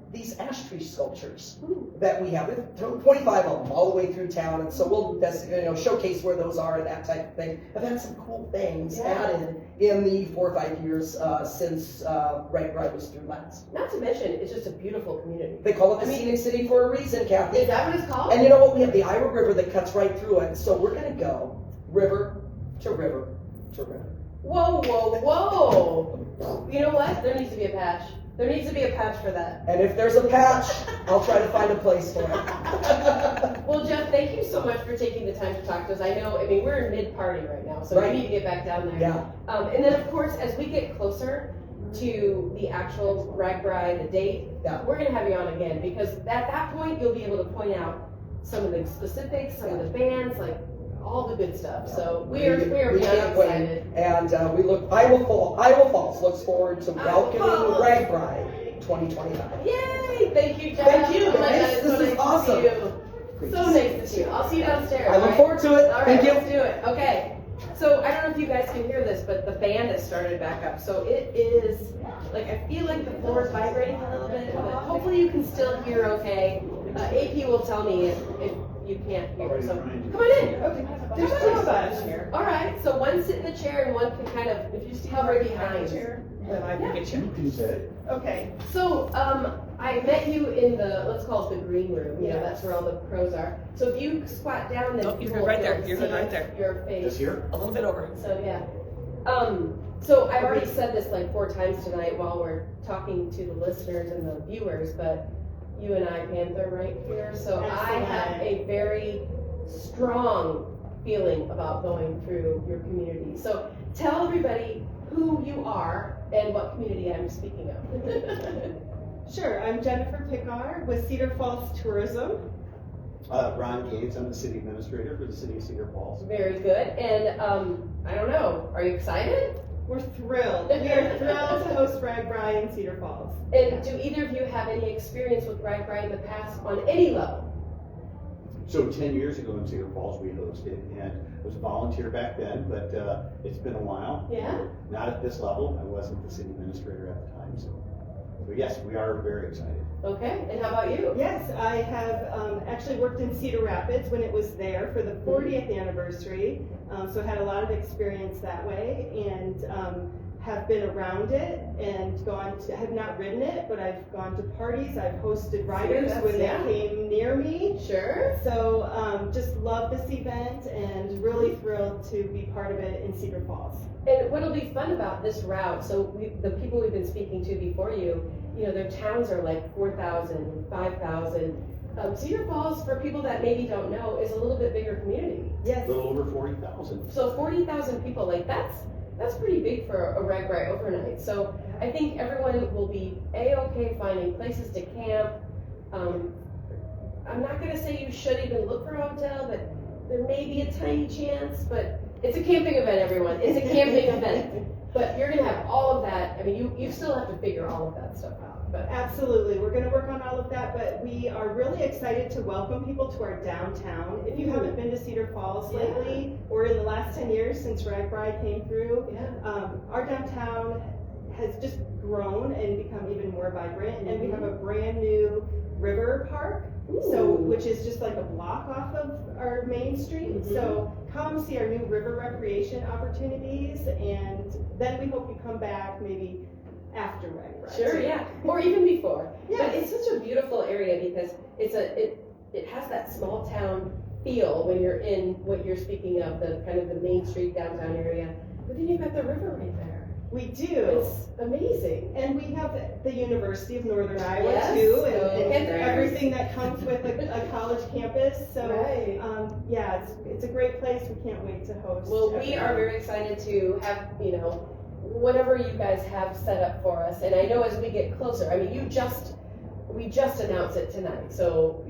K: these ash tree sculptures that we have. There's 25 of them all the way through town, and so we'll showcase where those are and that type of thing. I've had some cool things added in the 4 or 5 years since RAGBRAI was through last.
A: Not to mention, it's just a beautiful community.
K: They call it the Scenic City for a reason, Kathy.
A: Is that what it's called?
K: And you know what? We have the Iowa River that cuts right through it. So we're going to go river to river to river.
A: Whoa, whoa, whoa. You know what? There needs to be a patch. There needs to be a patch for that.
K: And if there's a patch, I'll try to find a place for it.
A: Well, Jeff, thank you so much for taking the time to talk to us. I know, we're in mid-party right now, so
K: Right.
A: we need to get back down there.
K: Yeah.
A: And then, of course, as we get closer to the actual RAGBRAI, the date, we're going to have you on again, because at that point, you'll be able to point out some of the specifics, some of the bands, like all the good stuff. So we are beyond
K: can't wait.
A: excited.
K: And Iowa Falls looks forward to welcoming RAGBRAI 2025.
A: Yay! Thank you, Jeff.
K: Thank you,
A: Oh my
K: guys.
A: God, it's
K: This
A: so
K: is
A: nice to
K: awesome.
A: see you. So nice to see you. I'll see you downstairs.
K: I look
A: right?
K: forward to it.
A: All right,
K: Thank you.
A: let's do it. Okay. So I don't know if you guys can hear this, but the band has started back up. So it is, like, I feel like the floor is vibrating a little bit, but hopefully you can still hear okay. AP will tell me if you can't hear. So come on in. Okay. There's two of us here. All right. So one sit in the chair and one can kind of hover behind.
C: Then I can get you.
A: Okay. So I met you in the, let's call it the green room. You know, that's where all the pros are. So if you squat down, then
C: Oh, you're
A: people
C: right
A: will
C: there. You're
A: see
C: right there.
A: Your face.
F: Just here?
C: A little bit over.
A: So yeah. So I've already said this like 4 times tonight while we're talking to the listeners and the viewers, but you and I, Panther, right here. So I have a very strong feeling about going through your community. So tell everybody who you are and what community I'm speaking of.
L: Sure, I'm Jennifer Pickar with Cedar Falls Tourism.
M: Ron Gates, I'm the city administrator for the city of Cedar Falls.
A: Very good. And I don't know, are you excited?
L: We're thrilled. We are thrilled to host RAGBRAI in Cedar Falls.
A: And do either of you have any experience with RAGBRAI in the past on any level?
M: So 10 years ago in Cedar Falls, we hosted, and it was volunteer back then, but it's been a while.
A: Yeah.
M: Not at this level. I wasn't the city administrator at the time, so yes, we are very excited.
A: Okay, and how about you?
L: Yes, I have actually worked in Cedar Rapids when it was there for the 40th anniversary, so had a lot of experience that way, and have been around it and have not ridden it, but I've gone to parties, I've hosted riders when they came near me.
A: Sure.
L: So just love this event and really thrilled to be part of it in Cedar Falls.
A: And what'll be fun about this route, so the people we've been speaking to before you know, their towns are like 4,000, 5,000. Cedar Falls, for people that maybe don't know, is a little bit bigger community.
L: Yes.
M: A little over 40,000.
A: So 40,000 people, like that's pretty big for a RAGBRAI overnight. So I think everyone will be A-okay finding places to camp. I'm not gonna say you should even look for a hotel, but there may be a tiny chance, but it's a camping event, everyone. It's a camping event. But you're gonna have all of that, I mean, you still have to figure all of that stuff out, but.
L: Absolutely, we're gonna work on all of that, but we are really excited to welcome people to our downtown. If you haven't been to Cedar Falls lately, or in the last 10 years since RAGBRAI came through, our downtown has just grown and become even more vibrant, and we have a brand new river park, which is just like a block off of our main street. So come see our new river recreation opportunities, and then we hope you come back maybe after RAGBRAI.
A: Sure, yeah, or even before.
L: Yeah.
A: But it's such a beautiful area because it has that small town feel when you're in what you're speaking of, the kind of the Main Street downtown area. But then you've got the river right there.
L: We do.
A: It's amazing.
L: And we have the University of Northern Iowa
A: Yes,
L: too,
A: and
L: everything that comes with a college campus. So
A: Right.
L: yeah, it's a great place. We can't wait to host.
A: Well, we
L: everyone.
A: are very excited to have, whatever you guys have set up for us. And I know as we get closer, I mean, we just announced it tonight, so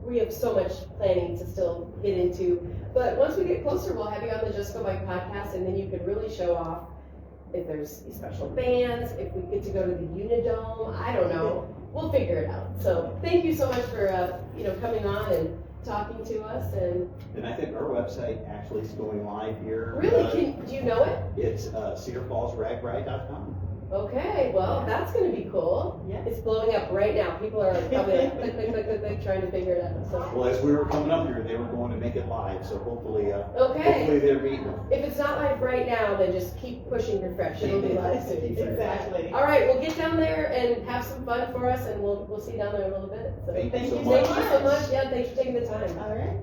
A: we have so much planning to still get into. But once we get closer, we'll have you on the JustGoBike podcast, and then you can really show off if there's special bands, if we get to go to the Unidome, I don't know. We'll figure it out. So thank you so much for coming on and talking to us. And
M: I think our website actually is going live here.
A: really, do you know it?
M: It's cedarfallsragbrai.com.
A: Okay, well, that's going to be cool.
L: Yeah.
A: It's blowing up right now. People are probably like, click, trying to figure it out. So.
M: Well, as we were coming up here, they were going to make it live, so hopefully,
A: Okay.
M: hopefully they're meeting.
A: If it's not live right now, then just keep pushing refresh. It'll be live soon.
L: Exactly.
A: All right, we'll get down there and have some fun for us, and we'll see you down there in a little bit. So
M: Thank you so
A: Thank
M: much.
A: you so much. Yeah, thanks for taking the time.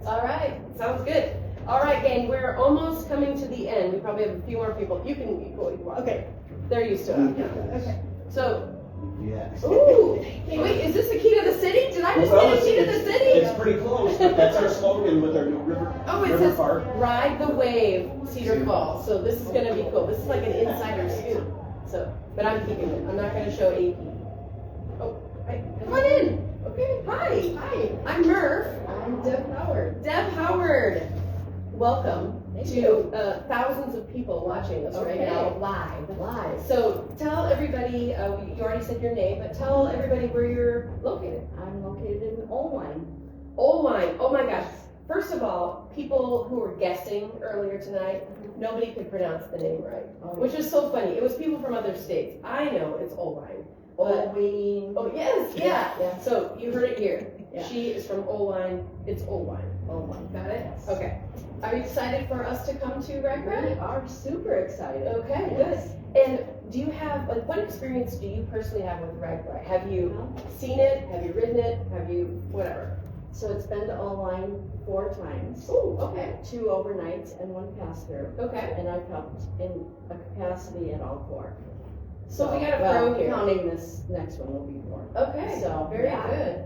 A: All right, sounds good. All right, gang, we're almost coming to the end. We probably have a few more people. You can go.
L: Okay.
A: They're used to it.
L: Okay.
A: So,
M: Yes.
A: ooh, wait, is this the key to the city? Did I just get a key to the city?
C: It's pretty close, but that's our slogan with our new river,
A: Oh, it
C: river
A: says
C: park.
A: Ride the Wave, Cedar Falls. So this is gonna be cool. This is like an insider scoop. So, but I'm keeping it. I'm not gonna show AP. Oh, hi, come on in. Okay, hi. I'm Murph.
N: I'm Deb Howard.
A: Deb Howard. Welcome to thousands of people watching us right now live. So tell everybody, you already said your name, but tell everybody where you're located.
N: I'm located in Oline.
A: Oline, oh my gosh. First of all, people who were guessing earlier tonight, nobody could pronounce the name right, which is so funny. It was people from other states. I know it's Oline.
N: Oline.
A: Oh, yes, yeah. So you heard it here.
N: Yeah.
A: She is from Oline. It's Oline.
N: Oline.
A: Got it?
N: Yes.
A: Okay. Are you excited for us to come to RAGBRAI?
N: We are super excited.
A: Okay,
N: Yes.
A: good. And do you have, what experience do you personally have with RAGBRAI? Have you seen it? Have you ridden it? Have you, whatever?
N: So it's been to Oline 4 times.
A: Oh, okay.
N: 2 overnights and 1 pass-through.
A: Okay.
N: And I've helped in a capacity at all 4.
A: So we got a pro here.
N: Counting this next one will be 4.
A: Okay,
N: So,
A: very
N: yeah.
A: good.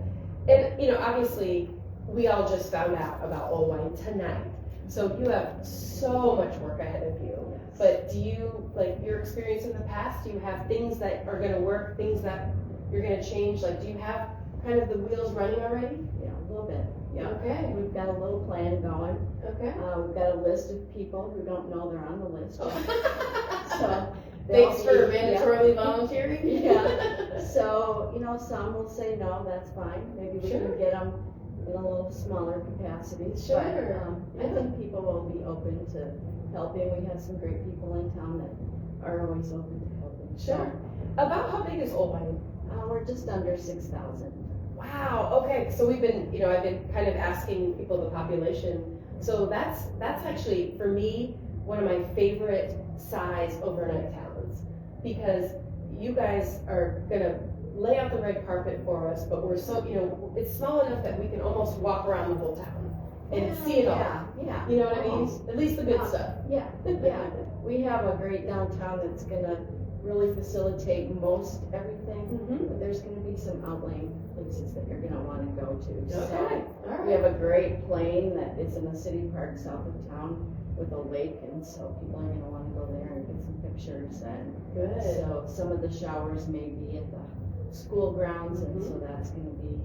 A: And, obviously, we all just found out about Oline tonight. So you have so much work ahead of you. But do you, your experience in the past, do you have things that are gonna work, things that you're gonna change? Do you have kind of the wheels running already?
N: Yeah, a little bit. Yeah.
A: Okay.
N: We've got a little plan going.
A: Okay.
N: We've got a list of people who don't know they're on the list. So
A: Thanks for
N: they'll be-
A: mandatorily volunteering.
N: Yeah. So, some will say, no, that's fine. Maybe we can get them in a little smaller capacity.
A: Sure.
N: But I think people will be open to helping. We have some great people in town that are always open to helping.
A: Sure. About how big is Oline?
N: We're just under 6,000.
A: Wow, okay, so we've been, I've been kind of asking people the population. So that's actually, for me, one of my favorite size overnight towns. Because you guys are gonna lay out the red carpet for us, but we're so, it's small enough that we can almost walk around the whole town and see it all.
N: Yeah.
A: You know what I mean? At least the good stuff.
N: Yeah. We have a great downtown that's gonna really facilitate most everything. But there's gonna be some outlying places that you're gonna wanna go to.
A: Okay,
N: So
A: all
N: we have
A: right.
N: a great plain that is in a city park south of town with a lake, and so people are gonna wanna go there and get some pictures. And
A: Good.
N: so some of the showers may be at the school grounds, and so that's gonna be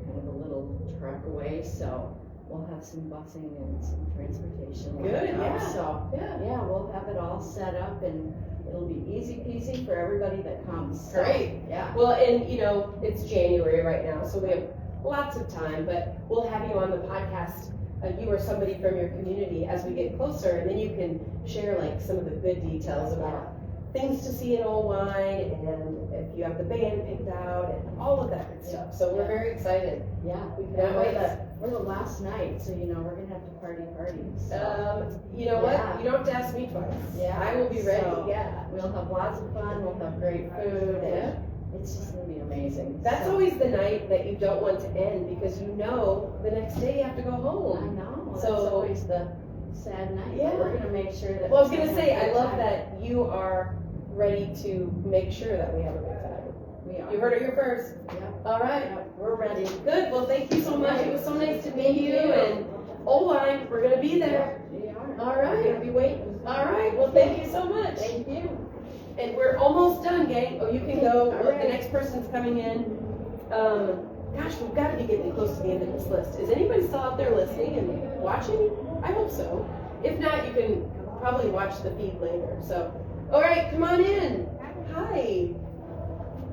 N: kind of a little trek away. So we'll have some busing and some transportation.
A: Good,
N: lined up.
A: yeah.
N: So
A: Yeah.
N: yeah, we'll have it all set up, and it'll be easy peasy for everybody that comes. So,
A: Great.
N: Yeah.
A: Well, and it's January right now, so we have lots of time, but we'll have you on the podcast, you or somebody from your community as we get closer, and then you can share like some of the good details about things to see in Old Wine, and if you have the band picked out, and all of that good stuff. So we're very excited.
N: Yeah.
A: We cannot wait.
N: We're the last night, so we're gonna have to party. So.
A: You know what? You don't have to ask me twice.
N: Yeah.
A: I will be ready.
N: So,
A: Yeah.
N: We'll have lots of fun. We'll have great food. And it's just gonna be amazing.
A: That's always the night that you don't want to end because the next day you have to go home.
N: I know.
A: So
N: that's always the sad night.
A: Yeah.
N: But we're gonna make sure that.
A: Well, I was gonna say, I love that you are ready to make sure that we have a good time.
N: We are.
A: You heard it here first.
N: Yep.
A: All right.
N: Yep, we're ready.
A: Good. Well, thank you so much. It was so nice to meet you. And Old Wine, we're gonna be there.
N: We are.
A: All
N: We're
A: right.
N: gonna be waiting.
A: All right. Well, thank you so much.
N: Thank you.
A: And we're almost done, gang. Oh, you can go.
N: All
A: The
N: right.
A: next person's coming in. Gosh, we've got to be getting close to the end of this list. Is anybody still out there listening and watching? I hope so. If not, you can probably watch the feed later. So, all right, come on in. Hi.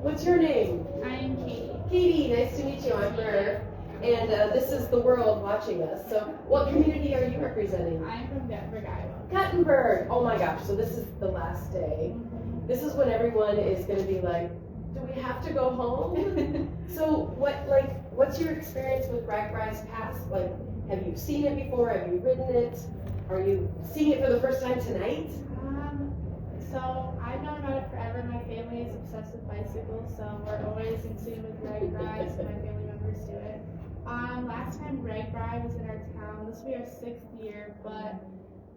A: What's your name?
O: I'm Katie.
A: Katie, nice to meet you. I'm Merv. And this is the world watching us. So, what community are you representing?
O: I'm from Guttenberg, Iowa.
A: Guttenberg. Oh my gosh. So this is the last day. This is when everyone is going to be like, do we have to go home? So what's your experience with RAGBRAI's past? Like, have you seen it before? Have you ridden it? Are you seeing it for the first time tonight?
O: So I've known about it forever. My family is obsessed with bicycles, so we're always in tune with RAGBRAI, so my family members do it. Last time RAGBRAI was in our town, this will be our 6th year, but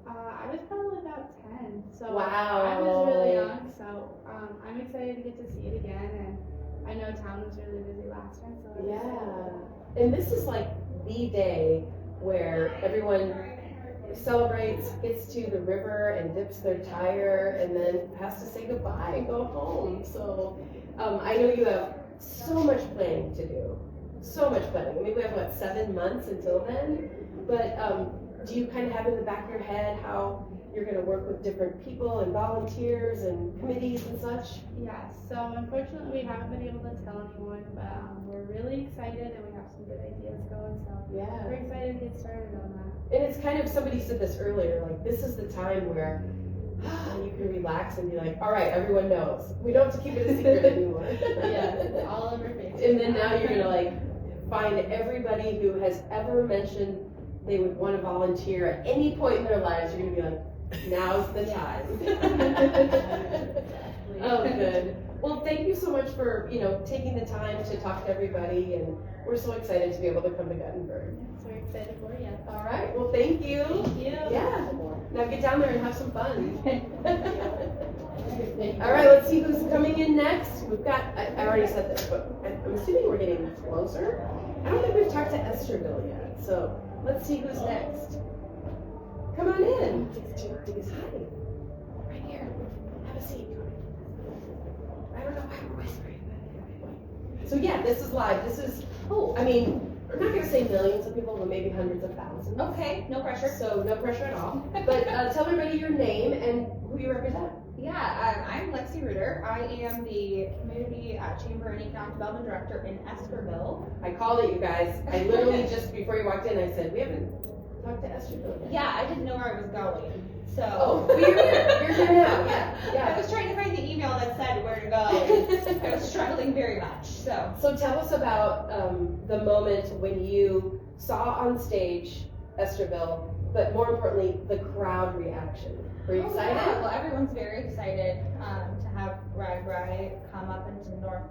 O: I was probably about 10, so
A: Wow.
O: I was really young, so I'm excited to get to see it again, and I know town was really busy last time, so I'm excited.
A: And this is like the day where everyone celebrates, gets to the river and dips their tire, and then has to say goodbye and go home. So I know you have so much planning to do. So much planning. I mean, we have 7 months until then, but do you kind of have in the back of your head how you're going to work with different people and volunteers and committees and such?
O: Yes, so unfortunately we haven't been able to tell anyone, but we're really excited and we have some good ideas going, so we're excited to get started on that.
A: And it's kind of, somebody said this earlier, like this is the time where you can relax and be like, all right, everyone knows. We don't have to keep it a secret anymore.
O: It's all over Facebook.
A: And then now you're going to find everybody who has ever mentioned they would want to volunteer at any point in their lives. You're going to be like, now's the time. Oh, good. Well, thank you so much for, taking the time to talk to everybody, and we're so excited to be able to come to Guttenberg.
O: So we're excited for you.
A: All right. Well, thank you.
O: Thank you.
A: Yeah. Now get down there and have some fun. All right. Let's see who's coming in next. We've got. I already said this, but I'm assuming we're getting closer. I don't think we've talked to Esterville yet, so let's see who's next. Come on in. Hi. Right here. Have a seat. I don't know why we're whispering. So yeah, this is live. This is, I mean, we're not gonna say millions of people, but maybe hundreds of thousands.
J: Okay, no pressure.
A: So no pressure at all. But tell everybody your name and who you represent.
J: Yeah, I'm Lexi Reuter. I am the Community Chamber and Economic Development Director in Esterville.
A: I called it, you guys. I literally just before you walked in, I said, we haven't talked to Esterville yet.
J: Yeah, I didn't know where I was going. So.
A: Oh, well, you're here. You're here now. Yeah.
J: I was trying to find the email that said where to go. I was struggling very much. So
A: tell us about the moment when you saw on stage Esterville, but more importantly, the crowd reaction. Were you excited?
J: Yeah. Well, everyone's very excited to have RAGBRAI come up into North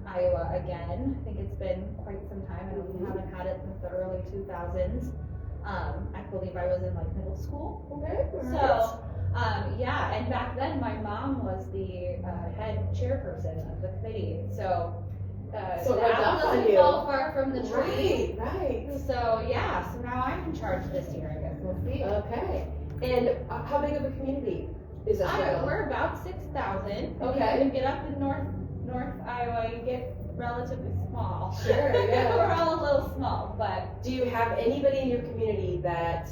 J: Iowa again. I think it's been quite some time. I know we haven't had it since the early 2000s. I believe I was in middle school.
A: Okay.
J: So, yeah, and back then my mom was the head chairperson of the committee. So that doesn't fall far from the tree.
A: Right.
J: So yeah, so now I'm in charge this year, I guess. We'll see.
A: Okay. And how big of a community is that?
J: We're about 6,000.
A: Okay.
J: When you get up in North Iowa, you get relatively small.
A: Sure, yeah.
J: We're all a little small, but.
A: Do you have anybody in your community that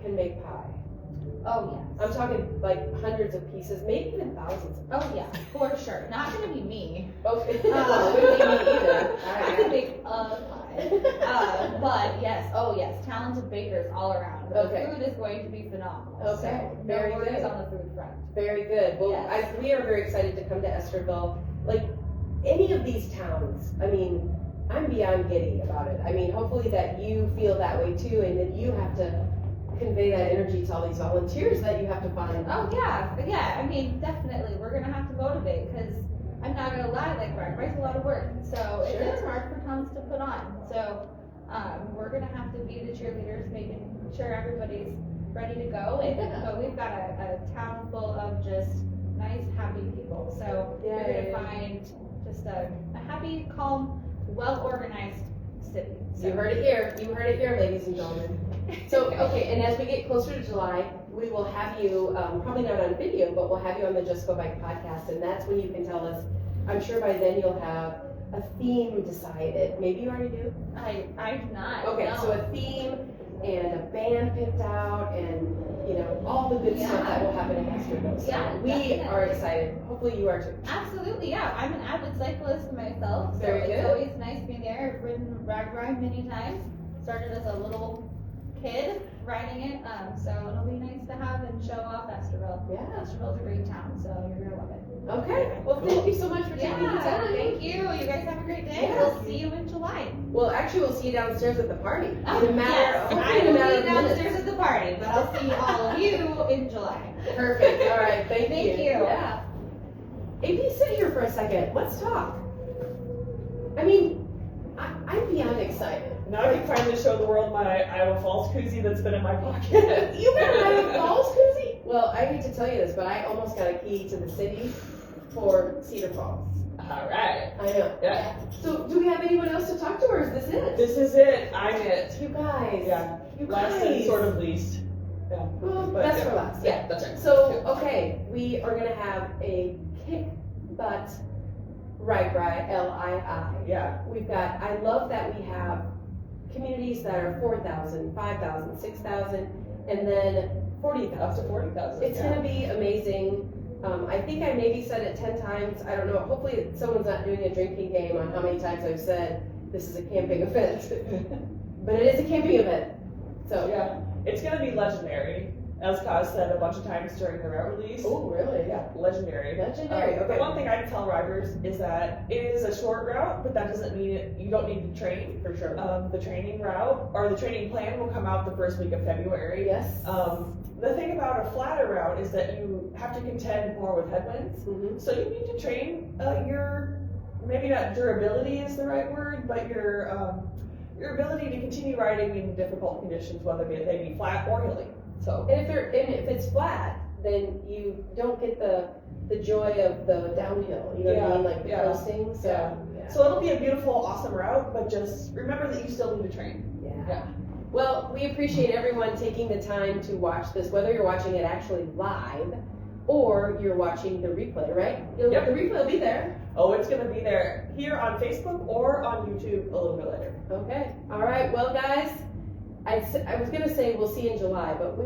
A: can make pie?
J: Oh,
A: I'm talking like hundreds of pieces, maybe even thousands.
J: Oh, yeah, for sure. Not gonna be me.
A: Okay, well, it wouldn't be me either.
J: I could make a pie. But yes, talented bakers all around. The
A: Okay.
J: food is going to be phenomenal.
A: Okay,
J: So,
A: very
J: no worries
A: good.
J: on the food front.
A: Very good. Well,
J: Yes.
A: we are very excited to come to Estherville. Like, any of these towns, I mean, I'm beyond giddy about it. I mean, hopefully that you feel that way too, and that you have to convey that energy to all these volunteers that you have to find.
J: Oh, yeah, I mean, definitely, we're gonna have to motivate, because I'm not gonna lie, like, RAGBRAI's a lot of work, so it's hard for towns to put on, so, we're gonna have to be the cheerleaders, making sure everybody's ready to go, but we've got a town full of just nice, happy people, so you're gonna find just a happy, calm, well-organized city. So.
A: You heard it here, ladies and gentlemen. So, okay, and as we get closer to July, we will have you, probably not on video, but we'll have you on the JustGoBike podcast, and that's when you can tell us, I'm sure by then you'll have a theme decided. Maybe you already do?
J: I do not.
A: Okay,
J: no.
A: so a theme and a band picked out and, you know, all the good stuff that will happen in Estherville. So we
J: definitely.
A: are excited. Hopefully you are too.
J: Absolutely, yeah. I'm an avid cyclist myself, so
A: Very good.
J: it's always nice being there. I've ridden RAGBRAI many times. Started as a little kid riding it, so it'll be nice to have and show off Estherville.
A: Yeah.
J: Estherville's a great town, so you're gonna love it.
A: Okay, well, thank you so much for taking the time.
J: Thank you. You guys have a great day.
A: Yes.
J: We'll see you in July.
A: Well, actually, we'll see you downstairs at the party. In
J: Oh,
A: a matter of,
J: I
A: in a
J: will
A: matter
J: be
A: of minutes.
J: downstairs at the party, but I'll see all of you in July.
A: Perfect. All right. Thank you.
J: Thank you.
A: Yeah. AP, sit here for a second. Let's talk. I mean, I'm beyond excited.
P: Now I can finally show the world my Iowa Falls koozie that's been in my pocket.
A: You got an Iowa Falls koozie? Well, I hate to tell you this, but I almost got a key to the city for Cedar Falls.
P: All right.
A: I know.
P: Yeah.
A: So, do we have anyone else to talk to, or is this it?
P: This is it. I'm it.
A: You guys.
P: Yeah.
A: You
P: Last
A: guys.
P: and sort of least. Yeah.
A: Well,
P: But,
A: that's
P: yeah.
A: for last.
P: Yeah, that's right.
A: So, okay, we are gonna have a kick butt RAGBRAI, LII.
P: Yeah.
A: We've got, I love that we have communities that are 4,000, 5,000, 6,000, and then 40,000.
P: Up to 40,000.
A: It's gonna be amazing. I think I maybe said it 10 times. I don't know. Hopefully someone's not doing a drinking game on how many times I've said this is a camping event. But it is a camping event. So
P: yeah, it's gonna be legendary, as Kaz said a bunch of times during the route release.
A: Oh, really?
P: Yeah, legendary.
A: Legendary. Okay.
P: The one thing I tell riders is that it is a short route, but that doesn't mean you don't need to train.
A: For sure.
P: The training route or the training plan will come out the first week of February.
A: Yes.
P: The thing about a flatter route is that you have to contend more with headwinds.
A: Mm-hmm.
P: So you need to train your, maybe not durability is the right word, but your ability to continue riding in difficult conditions, whether they be flat or hilly. So.
A: And if it's flat, then you don't get the joy of the downhill. You know what I mean? Like the coasting. So.
P: Yeah. So it'll be a beautiful, awesome route, but just remember that you still need to train.
A: Yeah. Well, we appreciate everyone taking the time to watch this, whether you're watching it actually live or you're watching the replay, right? The replay will be there.
P: Oh, it's going to be there here on Facebook or on YouTube a little bit later.
A: Okay. All right. Well, guys, I was going to say we'll see you in July, but we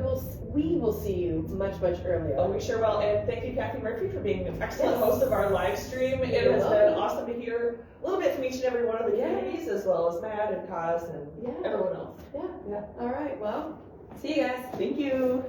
A: will see you much, much earlier.
P: Oh, we sure will. And thank you, Kathy Murphy, for being an excellent host of our live stream. It has been awesome to hear a little bit from each and every one of the communities, as well as Matt and Kaz and everyone else.
A: Yeah. All right. Well, see you guys.
P: Thank you.